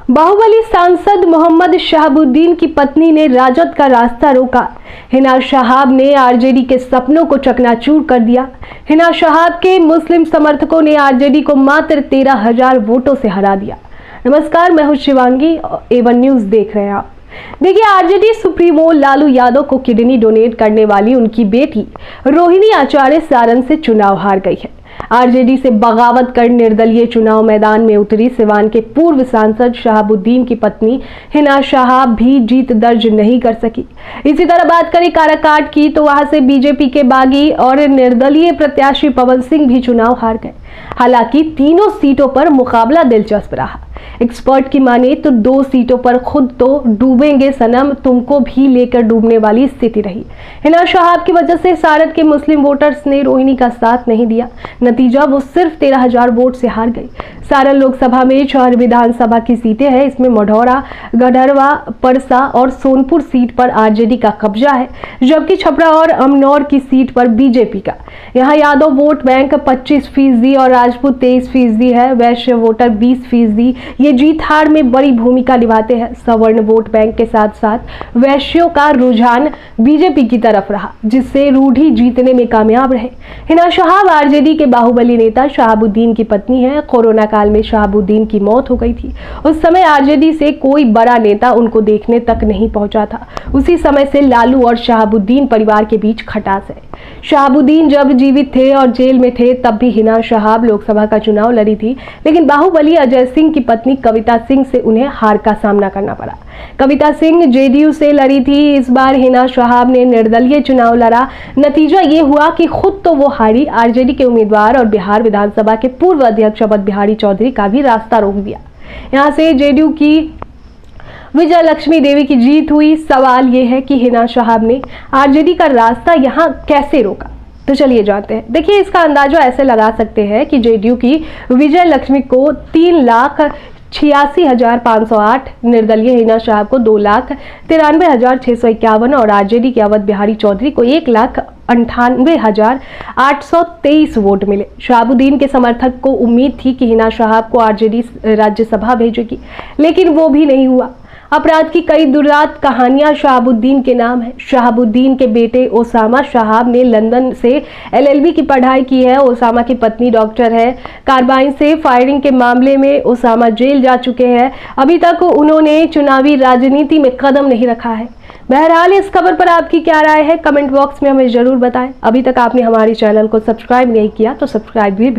बाहुबली सांसद मोहम्मद शहाबुद्दीन की पत्नी ने राजद का रास्ता रोका। हिना शहाब ने आरजेडी के सपनों को चकनाचूर कर दिया। हिना शहाब के मुस्लिम समर्थकों ने आरजेडी को मात्र 13,000 वोटों से हरा दिया। नमस्कार, मैं हूं शिवांगी, A1 न्यूज देख रहे हैं आप। देखिए, आरजेडी सुप्रीमो लालू यादव को किडनी डोनेट करने वाली उनकी बेटी रोहिणी आचार्य सारण से चुनाव हार गई है। आरजेडी से बगावत कर निर्दलीय चुनाव मैदान में उतरी सिवान के पूर्व सांसद शहाबुद्दीन की पत्नी हिना शहाब भी जीत दर्ज नहीं कर सकी। इसी तरह बात करें काराकाट की, तो वहां से बीजेपी के बागी और निर्दलीय प्रत्याशी पवन सिंह भी चुनाव हार गए। हालांकि तीनों सीटों पर मुकाबला दिलचस्प रहा। एक्सपर्ट की माने तो 2 सीटों पर खुद तो डूबेंगे सनम तुमको भी लेकर डूबने वाली स्थिति रही। हिना शहाब की वजह से सारण के मुस्लिम वोटर्स ने रोहिणी का साथ नहीं दिया। नतीजा, वो सिर्फ 13,000 वोट से हार गई। सारण लोकसभा में 4 विधानसभा की सीटें हैं। इसमें मढ़ौरा, गढ़वा, परसा और सोनपुर सीट पर आरजेडी का कब्जा है, जबकि छपरा और अमनौर की सीट पर बीजेपी का। यहाँ यादव वोट बैंक 25% और राजपूत 23% है। वैश्य वोटर 20%। ये जीत हार में बड़ी भूमिका निभाते हैं। सवर्ण वोट बैंक के साथ साथ वैश्यों का रुझान बीजेपी की तरफ रहा, जिससे रूढ़ी जीतने में कामयाब रहे। हिना शहाब आरजेडी के बाहुबली नेता शहाबुद्दीन की पत्नी है। कोरोना काल में शहाबुद्दीन की मौत हो गई थी। उस समय आरजेडी से कोई बड़ा नेता उनको देखने तक नहीं पहुंचा था। उसी समय से लालू और शहाबुद्दीन परिवार के बीच खटास है। शहाबुद्दीन जब जीवित थे और जेल में थे, तब भी हिना शहाब लोकसभा का चुनाव लड़ी थी, लेकिन बाहुबली अजय सिंह की पत्नी कविता सिंह से उन्हें हार का सामना करना पड़ा। कविता सिंह जेडीयू से लड़ी थी। इस बार हिना शहाब ने निर्दलीय चुनाव लड़ा। नतीजा ये हुआ कि खुद तो वो हारी, आरजेडी के उम्मीदवार और बिहार विधानसभा के पूर्व अध्यक्ष अवध बिहारी चौधरी का भी रास्ता रोक दिया। यहाँ से जेडीयू की विजय लक्ष्मी देवी की जीत हुई। सवाल यह है कि हिना शहाब ने आरजेडी का रास्ता यहाँ कैसे रोका, तो चलिए जानते हैं। देखिए, इसका अंदाजा ऐसे लगा सकते हैं कि जेडीयू की विजय लक्ष्मी को 3,86,508, निर्दलीय हिना शहाब को 2,93,651 और आरजेडी के अवध बिहारी चौधरी को 1,98,823 वोट मिले। शहाबुद्दीन के समर्थक को उम्मीद थी कि हिना शहाब को आरजेडी राज्यसभा भेजेगी, लेकिन वो भी नहीं हुआ। अपराध की कई दुर्दांत कहानियां शहाबुद्दीन के नाम है। शहाबुद्दीन के बेटे ओसामा शहाब ने लंदन से LLB की पढ़ाई की है। ओसामा की पत्नी डॉक्टर है। कार्बाइन से फायरिंग के मामले में ओसामा जेल जा चुके हैं। अभी तक उन्होंने चुनावी राजनीति में कदम नहीं रखा है। बहरहाल, इस खबर पर आपकी क्या राय है, कमेंट बॉक्स में हमें जरूर बताएं। अभी तक आपने हमारे चैनल को सब्सक्राइब नहीं किया तो सब्सक्राइब भी